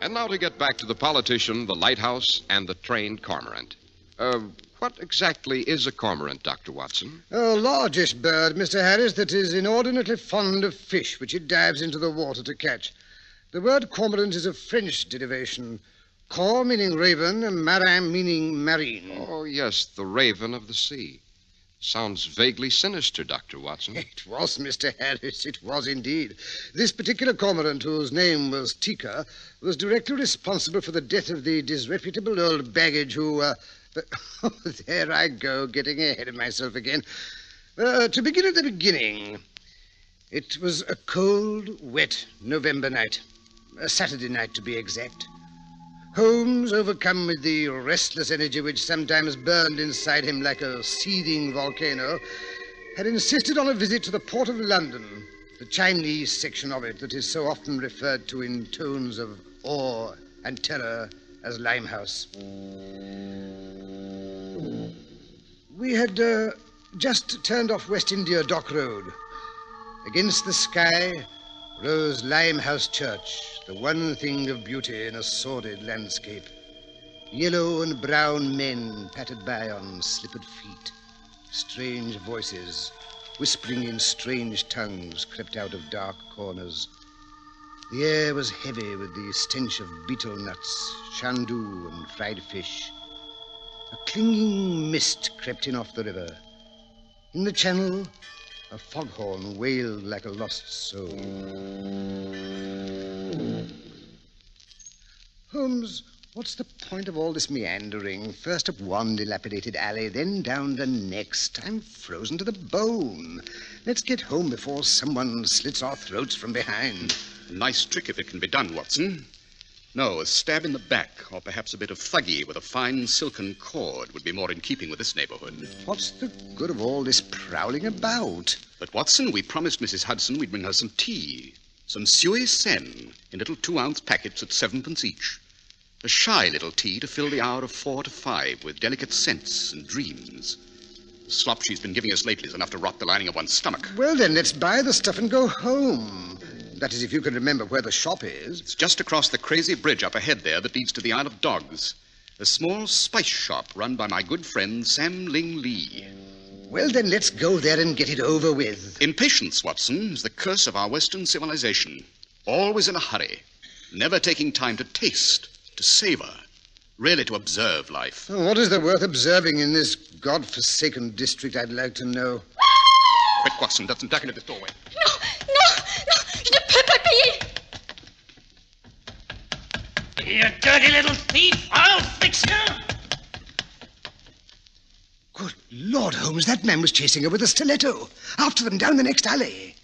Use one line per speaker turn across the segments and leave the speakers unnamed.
And now to get back to the politician, the lighthouse, and the trained cormorant. What exactly is a cormorant, Dr. Watson?
A largish bird, Mr. Harris, that is inordinately fond of fish, which it dives into the water to catch. The word cormorant is a French derivation. Cor meaning raven, and marin meaning marine.
Oh, yes, the raven of the sea. Sounds vaguely sinister, Dr. Watson.
It was, Mr. Harris, it was indeed. This particular cormorant, whose name was Tika, was directly responsible for the death of the disreputable old baggage who, there I go, getting ahead of myself again. To begin at the beginning, it was a cold, wet November night. A Saturday night, to be exact. Holmes, overcome with the restless energy which sometimes burned inside him like a seething volcano, had insisted on a visit to the Port of London, the Chinese section of it that is so often referred to in tones of awe and terror as Limehouse. We had just turned off West India Dock Road. Against the sky rose Limehouse Church, the one thing of beauty in a sordid landscape. Yellow and brown men pattered by on slippered feet. Strange voices, whispering in strange tongues, crept out of dark corners. The air was heavy with the stench of betel nuts, shandu, and fried fish. A clinging mist crept in off the river. In the channel, a foghorn wailed like a lost soul. Holmes, what's the point of all this meandering? First up one dilapidated alley, then down the next. I'm frozen to the bone. Let's get home before someone slits our throats from behind.
A nice trick if it can be done, Watson. No, a stab in the back, or perhaps a bit of thuggy with a fine silken cord would be more in keeping with this neighborhood.
What's the good of all this prowling about?
But, Watson, we promised Mrs. Hudson we'd bring her some tea. Some suet sen in little 2-ounce packets at 7p each. A shy little tea to fill the hour of 4 to 5 with delicate scents and dreams. The slop she's been giving us lately is enough to rot the lining of one's stomach.
Well, then, let's buy the stuff and go home. That is, if you can remember where the shop is.
It's just across the crazy bridge up ahead there that leads to the Isle of Dogs. A small spice shop run by my good friend Sam Ling Lee.
Well, then, let's go there and get it over with.
Impatience, Watson, is the curse of our Western civilization. Always in a hurry. Never taking time to taste, to savor, really to observe life.
Oh, what is there worth observing in this God-forsaken district, I'd like to know?
Quick, Watson, doesn't duck into this doorway.
No, je ne peux pas payer.
You dirty little thief, I'll fix you.
Good Lord, Holmes, that man was chasing her with a stiletto. After them down the next alley.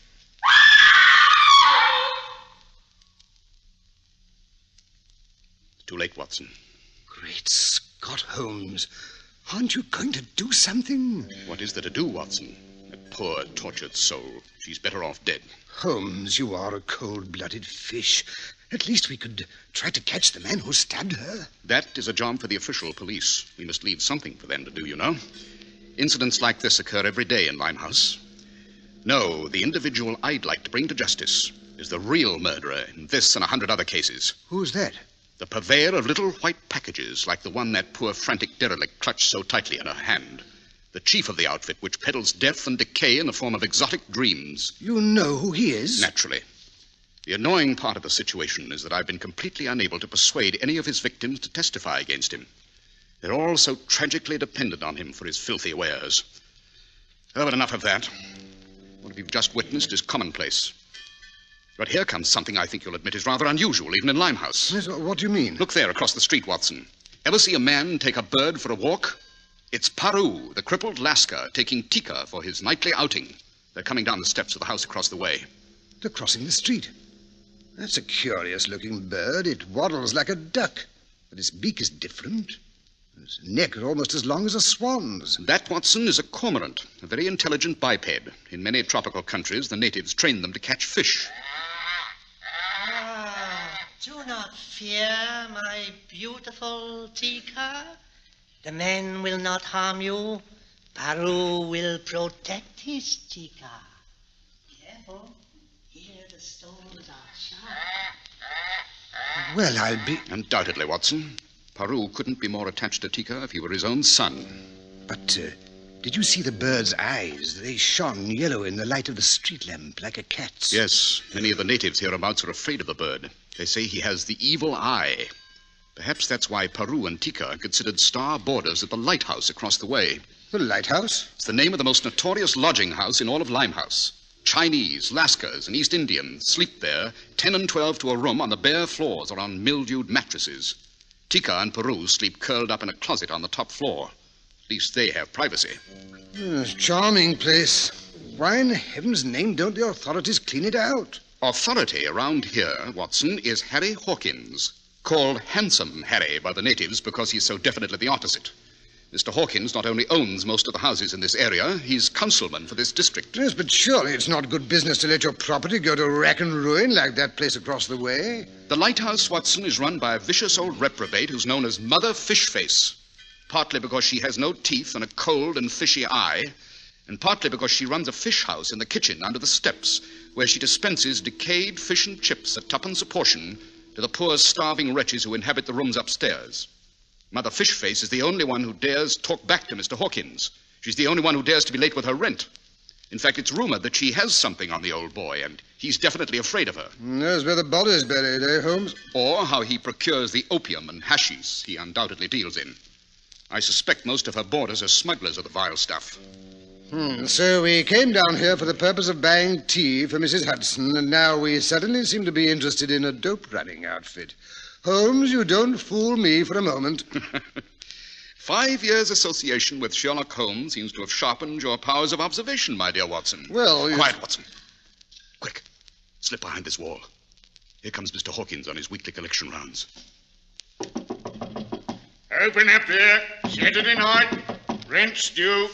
Too late, Watson.
Great Scott, Holmes. Aren't you going to do something?
What is there to do, Watson? That poor, tortured soul. She's better off dead.
Holmes, you are a cold-blooded fish. At least we could try to catch the man who stabbed her.
That is a job for the official police. We must leave something for them to do, you know. Incidents like this occur every day in Limehouse. No, the individual I'd like to bring to justice is the real murderer in this and 100 other cases.
Who's that?
The purveyor of little white packages like the one that poor frantic derelict clutched so tightly in her hand. The chief of the outfit which peddles death and decay in the form of exotic dreams.
You know who he is?
Naturally. The annoying part of the situation is that I've been completely unable to persuade any of his victims to testify against him. They're all so tragically dependent on him for his filthy wares. Oh, but enough of that. What you've just witnessed is commonplace. But here comes something I think you'll admit is rather unusual, even in Limehouse.
Yes, what do you mean?
Look there, across the street, Watson. Ever see a man take a bird for a walk? It's Paru, the crippled Lascar, taking Tika for his nightly outing. They're coming down the steps of the house across the way.
They're crossing the street. That's a curious-looking bird. It waddles like a duck, but its beak is different. Its neck is almost as long as a swan's.
That, Watson, is a cormorant, a very intelligent biped. In many tropical countries, the natives train them to catch fish.
Do not fear, my beautiful Tika. The men will not harm you. Paru will protect his Tika. Careful. Here the stones are sharp.
Well, I'll be...
Undoubtedly, Watson. Peru couldn't be more attached to Tika if he were his own son.
But, did you see the bird's eyes? They shone yellow in the light of the street lamp, like a cat's.
Yes, many of the natives hereabouts are afraid of the bird. They say he has the evil eye. Perhaps that's why Peru and Tika are considered star boarders at the lighthouse across the way.
The lighthouse?
It's the name of the most notorious lodging house in all of Limehouse. Chinese, Lascars, and East Indians sleep there, 10 and 12 to a room on the bare floors or on mildewed mattresses. Tika and Peru sleep curled up in a closet on the top floor. At least they have privacy.
Charming place. Why in heaven's name don't the authorities clean it out?
Authority around here, Watson, is Harry Hawkins, called Handsome Harry by the natives because he's so definitely the opposite. Mr. Hawkins not only owns most of the houses in this area, he's councilman for this district.
Yes, but surely it's not good business to let your property go to rack and ruin like that place across the way.
The lighthouse, Watson, is run by a vicious old reprobate who's known as Mother Fishface, partly because she has no teeth and a cold and fishy eye, and partly because she runs a fish house in the kitchen under the steps, where she dispenses decayed fish and chips at twopence a portion to the poor starving wretches who inhabit the rooms upstairs. Mother Fishface is the only one who dares talk back to Mr. Hawkins. She's the only one who dares to be late with her rent. In fact, it's rumored that she has something on the old boy, and he's definitely afraid of her.
Knows where the body's buried, eh, Holmes?
Or how he procures the opium and hashish he undoubtedly deals in. I suspect most of her boarders are smugglers of the vile stuff.
So we came down here for the purpose of buying tea for Mrs. Hudson, and now we suddenly seem to be interested in a dope-running outfit. Holmes, you don't fool me for a moment.
5 years' association with Sherlock Holmes seems to have sharpened your powers of observation, my dear Watson.
Well,
Quiet, Watson. Quick. Slip behind this wall. Here comes Mr. Hawkins on his weekly collection rounds.
Open up there. Saturday night. Rent's due.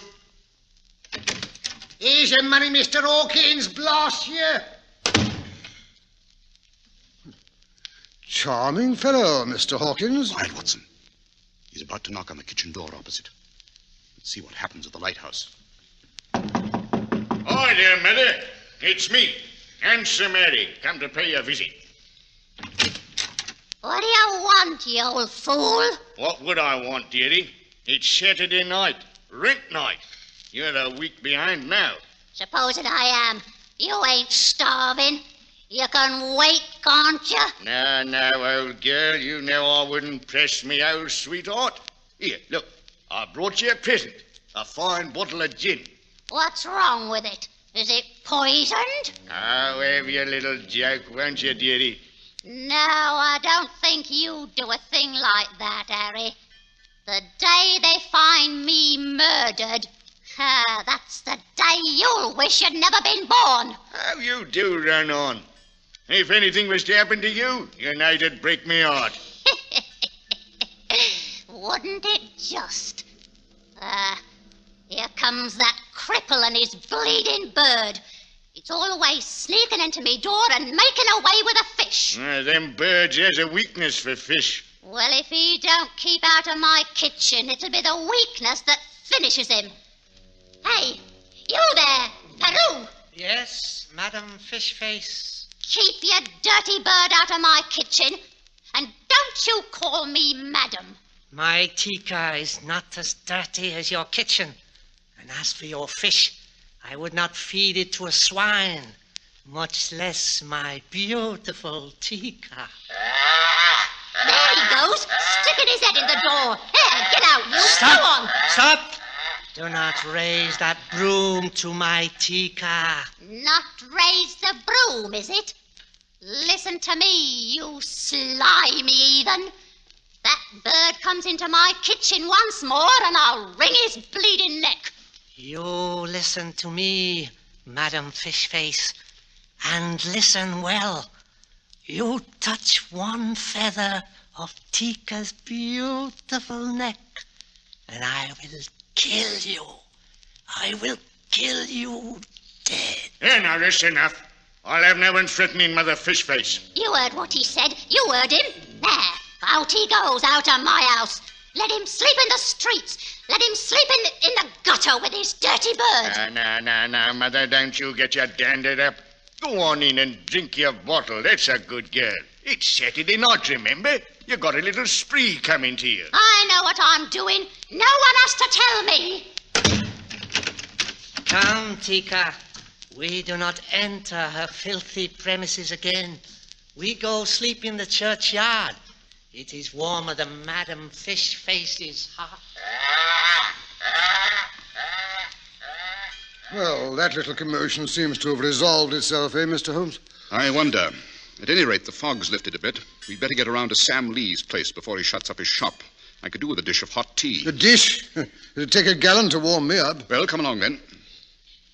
Here's your money, Mr. Hawkins. Blast you. Charming fellow, Mr. Hawkins.
Quiet, Watson. He's about to knock on the kitchen door opposite. Let's see what happens at the lighthouse.
Hi there, Mother. It's me, Handsome Harry, come to pay you a visit.
What do you want, you old fool?
What would I want, dearie? It's Saturday night, rent night. You're a week behind now.
Supposing I am. You ain't starving. You can wait, can't you?
No, old girl, you know I wouldn't press me old sweetheart. Here, look, I brought you a present, a fine bottle of gin.
What's wrong with it? Is it poisoned?
I'll have your little joke, won't you, dearie?
No, I don't think you do a thing like that, Harry. The day they find me murdered, that's the day you'll wish you'd never been born.
How you do run on. If anything was to happen to you, you know it'd break me heart.
Wouldn't it just? Here comes that cripple and his bleeding bird. It's always sneaking into me door and making away with a fish.
Them birds has a weakness for fish.
Well, if he don't keep out of my kitchen, it'll be the weakness that finishes him. Hey, you there, Peru.
Yes, Madam Fishface.
Keep your dirty bird out of my kitchen, and don't you call me madam.
My Tika is not as dirty as your kitchen. And as for your fish, I would not feed it to a swine, much less my beautiful Tika.
There he goes, sticking his head in the door. Here, get out, you.
Stop!
Go on.
Stop! Do not raise that broom to my Tika.
Not raise the broom, is it? Listen to me, you slimy heathen. That bird comes into my kitchen once more, and I'll wring his bleeding neck.
You listen to me, Madam Fishface, and listen well. You touch one feather of Tika's beautiful neck, and I will kill you. I will kill you dead.
Here, now, that's enough. I'll have no one threatening Mother Fishface.
You heard what he said. You heard him. There, out he goes, out of my house. Let him sleep in the streets. Let him sleep in the gutter with his dirty bird.
No, Mother, don't you get your danded up. Go on in and drink your bottle. That's a good girl. It's Saturday night, remember? You got a little spree coming to you.
I know what I'm doing. No one has to tell me.
Come, Tika. We do not enter her filthy premises again. We go sleep in the churchyard. It is warmer than Madam Fishface's heart.
Well, that little commotion seems to have resolved itself, eh, Mr. Holmes?
I wonder. At any rate, the fog's lifted a bit. We'd better get around to Sam Lee's place before he shuts up his shop. I could do with a dish of hot tea.
A dish? It'd take a gallon to warm me up.
Well, come along, then.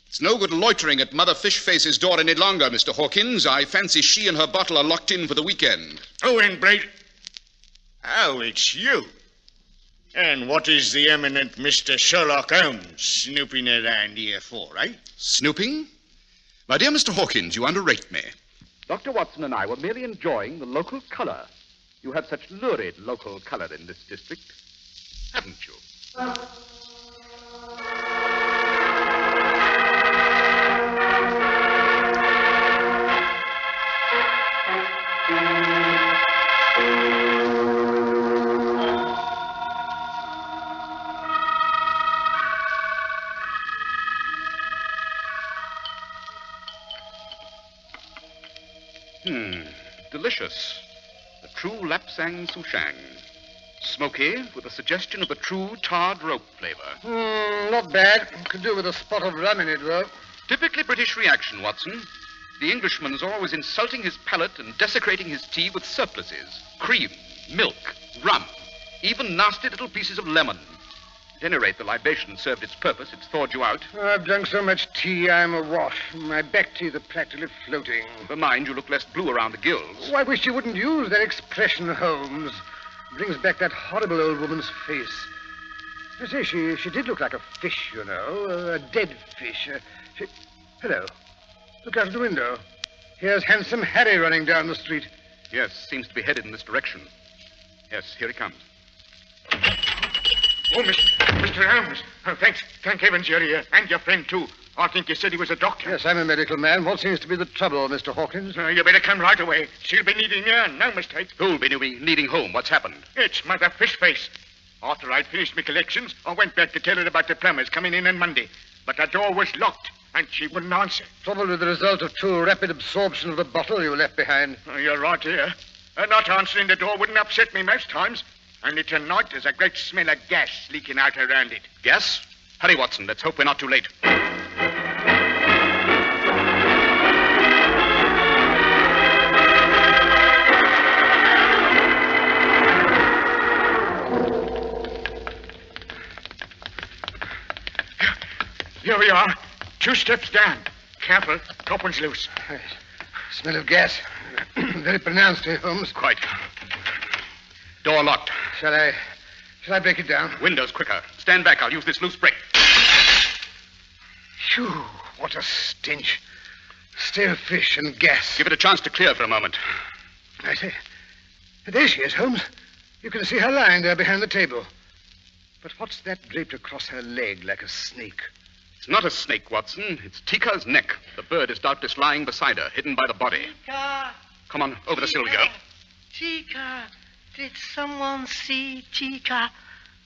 It's no good loitering at Mother Fishface's door any longer, Mr. Hawkins. I fancy she and her bottle are locked in for the weekend.
Oh, and Brady. Oh, it's you. And what is the eminent Mr. Sherlock Holmes snooping around here for, eh?
Snooping? My dear Mr. Hawkins, you underrate me.
Dr. Watson and I were merely enjoying the local colour. You have such lurid local colour in this district, haven't you? Delicious. The true Lapsang Souchang. Smoky, with a suggestion of the true tarred rope flavour.
Not bad. Could do with a spot of rum in it, though.
Typically British reaction, Watson. The Englishman's always insulting his palate and desecrating his tea with surpluses. Cream, milk, rum, even nasty little pieces of lemon. At any rate, the libation served its purpose. It's thawed you out.
I've drunk so much tea, I'm awash. My back teeth are practically floating.
But mind, you look less blue around the gills.
Oh, I wish you wouldn't use that expression, Holmes. Brings back that horrible old woman's face. I say, she did look like a fish, you know, a dead fish. Hello. Look out of the window. Here's Handsome Harry running down the street.
Yes, seems to be headed in this direction. Yes, here he comes.
Oh, Mr. Holmes. Oh, thanks. Thank heavens you're here. And your friend, too. I think you said he was a doctor.
Yes, I'm a medical man. What seems to be the trouble, Mr. Hawkins?
You better come right away. She'll be needing you, no mistake.
Who'll be needing home? What's happened?
It's Mother Fishface. After I'd finished my collections, I went back to tell her about the plumbers coming in on Monday. But the door was locked, and she wouldn't answer.
Probably the result of too rapid absorption of the bottle you left behind.
Oh, you're right here. Her not answering the door wouldn't upset me most times. Only tonight there's a great smell of gas leaking out around it.
Gas? Hurry, Watson. Let's hope we're not too late.
Here we are. 2 steps down. Careful. Top one's loose.
Smell of gas. Very pronounced, eh, Holmes?
Quite. Door locked.
Shall I break it down?
Windows quicker. Stand back. I'll use this loose brick.
Phew, what a stench. Stale fish and gas.
Give it a chance to clear for a moment.
I say, there she is, Holmes. You can see her lying there behind the table. But what's that draped across her leg like a snake?
It's not a snake, Watson. It's Tika's neck. The bird is doubtless lying beside her, hidden by the body.
Tika!
Come on, over the sill we go.
Tika! Did someone see Tika?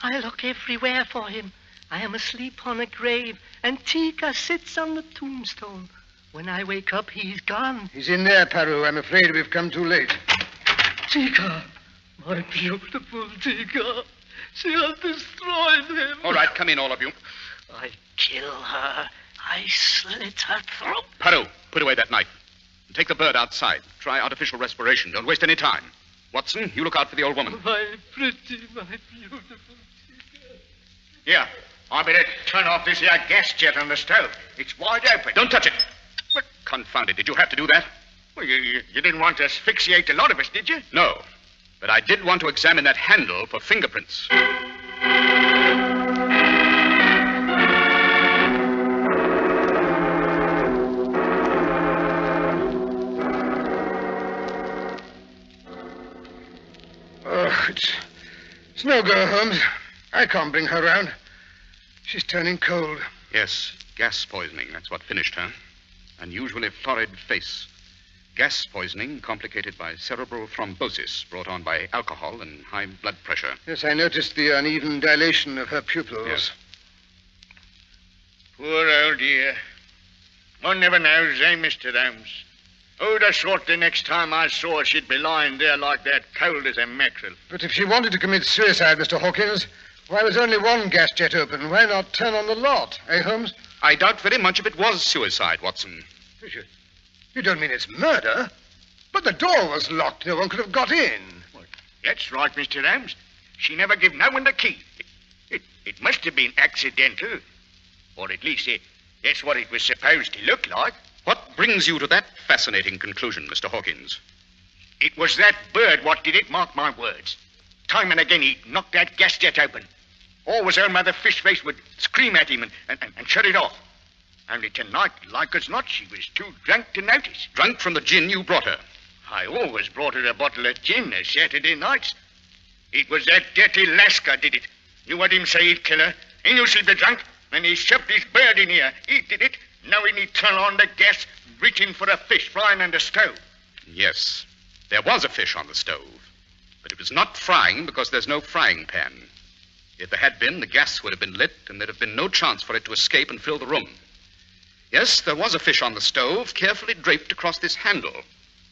I look everywhere for him. I am asleep on a grave, and Tika sits on the tombstone. When I wake up, he's gone.
He's in there, Paru. I'm afraid we've come too late.
Tika! My beautiful Tika! She has destroyed him.
All right, come in, all of you.
I kill her. I slit her throat.
Paru, put away that knife. And take the bird outside. Try artificial respiration. Don't waste any time. Watson, you look out for the old woman.
My pretty, my beautiful Tika.
Here, I better turn off this here gas jet on the stove. It's wide open.
Don't touch it. But confound it, did you have to do that?
Well, you didn't want to asphyxiate a lot of us, did you?
No. But I did want to examine that handle for fingerprints.
It's no go, Holmes. I can't bring her round. She's turning cold.
Yes, gas poisoning. That's what finished her. Unusually florid face. Gas poisoning complicated by cerebral thrombosis brought on by alcohol and high blood pressure.
Yes, I noticed the uneven dilation of her pupils.
Yes.
Poor old dear. One never knows, eh, Mr. Holmes? Who'd have thought the next time I saw her she'd be lying there like that, cold as a mackerel?
But if she wanted to commit suicide, Mr. Hawkins, why was only one gas jet open? Why not turn on the lot, eh, Holmes?
I doubt very much if it was suicide, Watson.
You don't mean it's murder? But the door was locked. No one could have got in.
Well, that's right, Mr. Holmes. She never gave no one the key. It must have been accidental. Or at least that's what it was supposed to look like.
What brings you to that fascinating conclusion, Mr. Hawkins?
It was that bird what did it, mark my words. Time and again he knocked that gas jet open. Always old Mother Fishface would scream at him and shut it off. Only tonight, like as not, she was too drunk to notice.
Drunk from the gin you brought her.
I always brought her a bottle of gin on Saturday nights. It was that dirty Lascar did it. You heard him say he'd kill her. He knew she'd be drunk, and he shoved his bird in here. He did it, knowing he'd turn on the gas, reaching for a fish frying on the stove.
Yes, there was a fish on the stove. But it was not frying because there's no frying pan. If there had been, the gas would have been lit, and there'd have been no chance for it to escape and fill the room. Yes, there was a fish on the stove, carefully draped across this handle.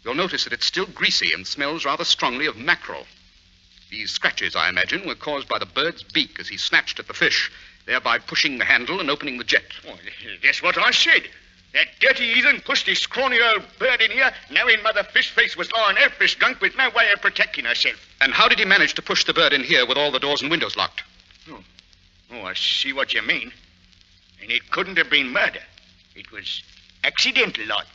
You'll notice that it's still greasy and smells rather strongly of mackerel. These scratches, I imagine, were caused by the bird's beak as he snatched at the fish, thereby pushing the handle and opening the jet.
Well, that's what I said. That dirty heathen pushed his scrawny old bird in here, knowing Mother Fishface was lying helpless drunk with no way of protecting herself.
And how did he manage to push the bird in here with all the doors and windows locked?
Oh, I see what you mean. And it couldn't have been murder. It was accidental, like.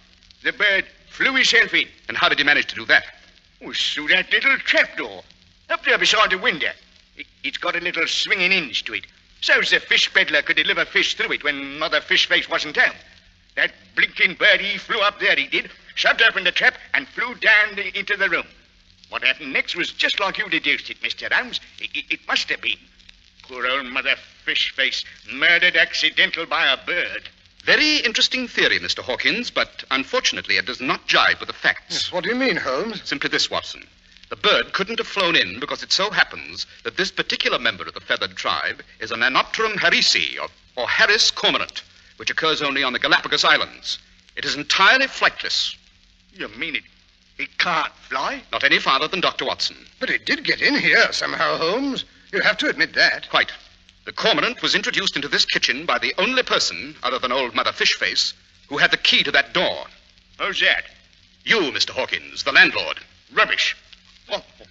The bird flew himself in.
And how did he manage to do that?
Oh, through that little trapdoor. Up there beside the window. It's got a little swinging hinge to it. So's the fish peddler could deliver fish through it when Mother Fishface wasn't home. That blinking bird, he flew up there, he did, shoved open the trap, and flew down into the room. What happened next was just like you deduced it, Mr. Holmes. It must have been. Poor old Mother Fishface, murdered accidental by a bird.
Very interesting theory, Mr. Hawkins, but unfortunately it does not jibe with the facts.
Yes, what do you mean, Holmes?
Simply this, Watson. The bird couldn't have flown in because it so happens that this particular member of the feathered tribe is an Anopterum harrisi, or Harris cormorant, which occurs only on the Galapagos Islands. It is entirely flightless.
You mean it can't fly?
Not any farther than Dr. Watson.
But it did get in here somehow, Holmes. You'll have to admit that.
Quite. The cormorant was introduced into this kitchen by the only person, other than old Mother Fishface, who had the key to that door.
Who's that?
You, Mr. Hawkins, the landlord.
Rubbish.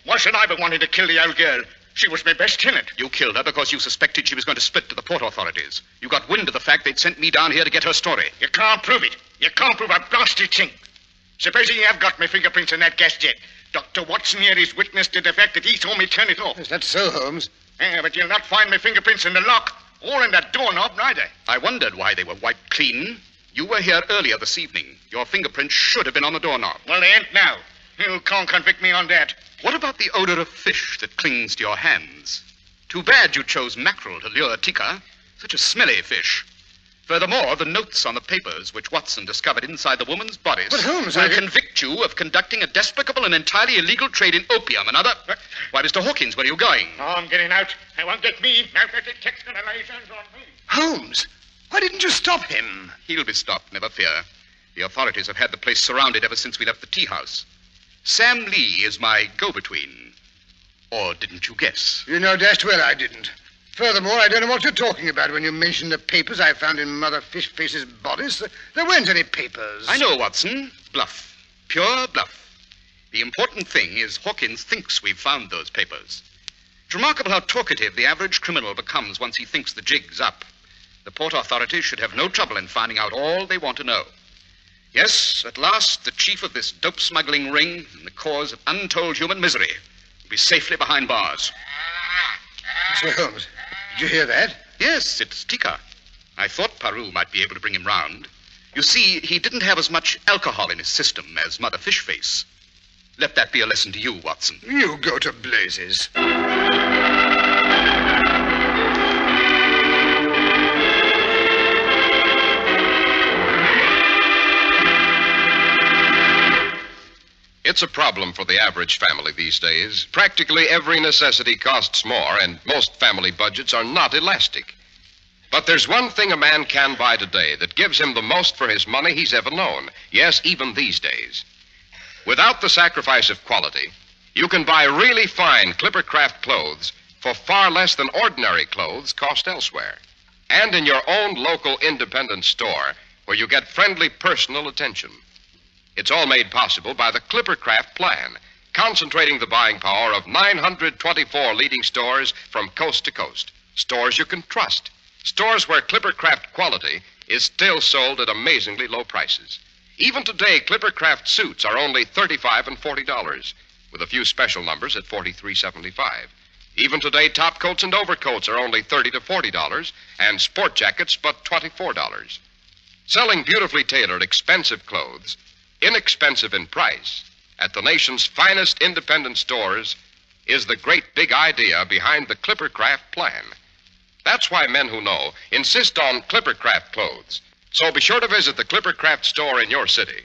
Why should I be wanting to kill the old girl? She was my best tenant.
You killed her because you suspected she was going to split to the port authorities. You got wind of the fact they'd sent me down here to get her story.
You can't prove it. You can't prove a blasted thing. Supposing you have got my fingerprints in that gas jet. Dr. Watson here is witness to the fact that he saw me turn it off.
Is that so, Holmes?
Yeah, but you'll not find my fingerprints in the lock or in the doorknob, neither.
I wondered why they were wiped clean. You were here earlier this evening. Your fingerprints should have been on the doorknob.
Well, they ain't now. You can't convict me on that.
What about the odor of fish that clings to your hands? Too bad you chose mackerel to lure Tika. Such a smelly fish. Furthermore, the notes on the papers which Watson discovered inside the woman's bodice
But Holmes,
will convict you of conducting a despicable and entirely illegal trade in opium and other... Why, Mr. Hawkins, where are you going?
Oh, I'm getting out. They won't get me. Now that the tech's going to lay his hands on me.
Holmes, why didn't you stop him?
He'll be stopped, never fear. The authorities have had the place surrounded ever since we left the tea house. Sam Lee is my go-between. Or didn't you guess?
You know dashed well I didn't. Furthermore, I don't know what you're talking about when you mention the papers I found in Mother Fishface's bodice. There weren't any papers.
I know, Watson. Bluff. Pure bluff. The important thing is Hawkins thinks we've found those papers. It's remarkable how talkative the average criminal becomes once he thinks the jig's up. The port authorities should have no trouble in finding out all they want to know. Yes, at last, the chief of this dope smuggling ring and the cause of untold human misery will be safely behind bars.
Mr. Holmes, did you hear that?
Yes, it's Tika. I thought Paru might be able to bring him round. You see, he didn't have as much alcohol in his system as Mother Fishface. Let that be a lesson to you, Watson.
You go to blazes.
It's a problem for the average family these days. Practically every necessity costs more, and most family budgets are not elastic. But there's one thing a man can buy today that gives him the most for his money he's ever known. Yes, even these days. Without the sacrifice of quality, you can buy really fine Clippercraft clothes for far less than ordinary clothes cost elsewhere. And in your own local independent store, where you get friendly personal attention. It's all made possible by the Clippercraft plan, concentrating the buying power of 924 leading stores from coast to coast. Stores you can trust. Stores where Clippercraft quality is still sold at amazingly low prices. Even today, Clippercraft suits are only $35 and $40, with a few special numbers at $43.75. Even today, top coats and overcoats are only $30 to $40, and sport jackets but $24. Selling beautifully tailored, expensive clothes, inexpensive in price, at the nation's finest independent stores, is the great big idea behind the Clippercraft plan. That's why men who know insist on Clippercraft clothes. So be sure to visit the Clippercraft store in your city.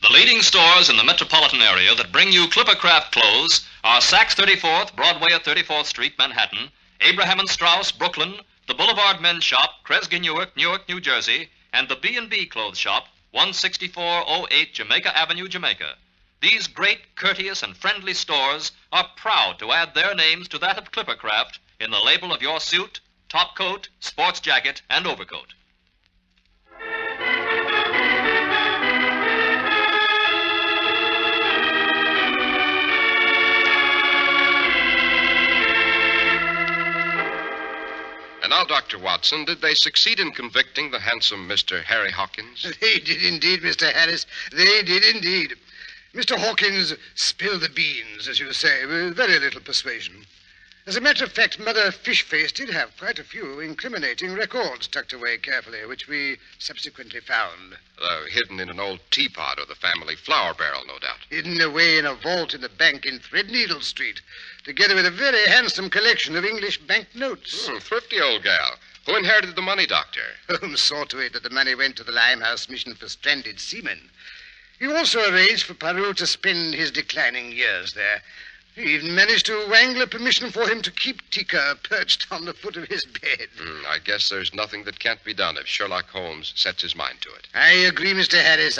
The leading stores in the metropolitan area that bring you Clippercraft clothes are Saks 34th, Broadway at 34th Street, Manhattan, Abraham and Straus, Brooklyn, the Boulevard Men's Shop, Kresge, Newark, New Jersey, and the B&B Clothes Shop, 16408 Jamaica Avenue, Jamaica. These great, courteous, and friendly stores are proud to add their names to that of Clippercraft in the label of your suit, top coat, sports jacket, and overcoat.
And now, Dr. Watson, did they succeed in convicting the handsome Mr. Harry Hawkins?
They did indeed, Mr. Harris. They did indeed. Mr. Hawkins spilled the beans, as you say, with very little persuasion. As a matter of fact, Mother Fishface did have quite a few incriminating records tucked away carefully, which we subsequently found.
Hidden in an old teapot or the family flour barrel, no doubt.
Hidden away in a vault in the bank in Threadneedle Street, together with a very handsome collection of English banknotes.
Thrifty old gal. Who inherited the money, Doctor?
Holmes saw to it that the money went to the Limehouse mission for stranded seamen. He also arranged for Peru to spend his declining years there. He even managed to wangle permission for him to keep Tika perched on the foot of his bed.
I guess there's nothing that can't be done if Sherlock Holmes sets his mind to it.
I agree, Mr. Harris.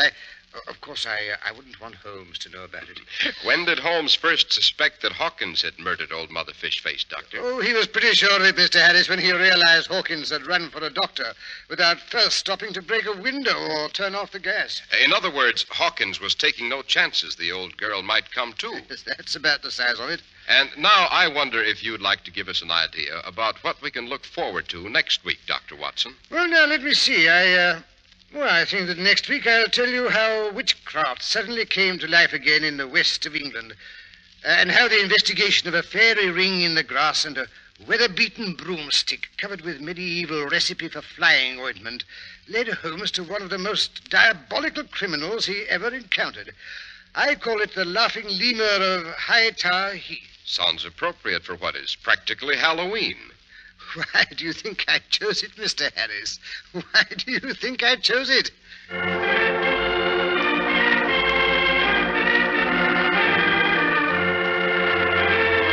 Of course, I wouldn't want Holmes to know about it.
When did Holmes first suspect that Hawkins had murdered old Mother Fishface, Doctor?
Oh, he was pretty sure of it, Mr. Harris, when he realized Hawkins had run for a doctor without first stopping to break a window or turn off the gas.
In other words, Hawkins was taking no chances the old girl might come to.
Yes, that's about the size of it.
And now I wonder if you'd like to give us an idea about what we can look forward to next week, Dr. Watson.
Well, now, let me see. I think that next week I'll tell you how witchcraft suddenly came to life again in the west of England, and how the investigation of a fairy ring in the grass and a weather-beaten broomstick covered with medieval recipe for flying ointment led Holmes to one of the most diabolical criminals he ever encountered. I call it the laughing lemur of High Tower Heath.
Sounds appropriate for what is practically Halloween.
Why do you think I chose it, Mr. Harris? Why do you think I chose it?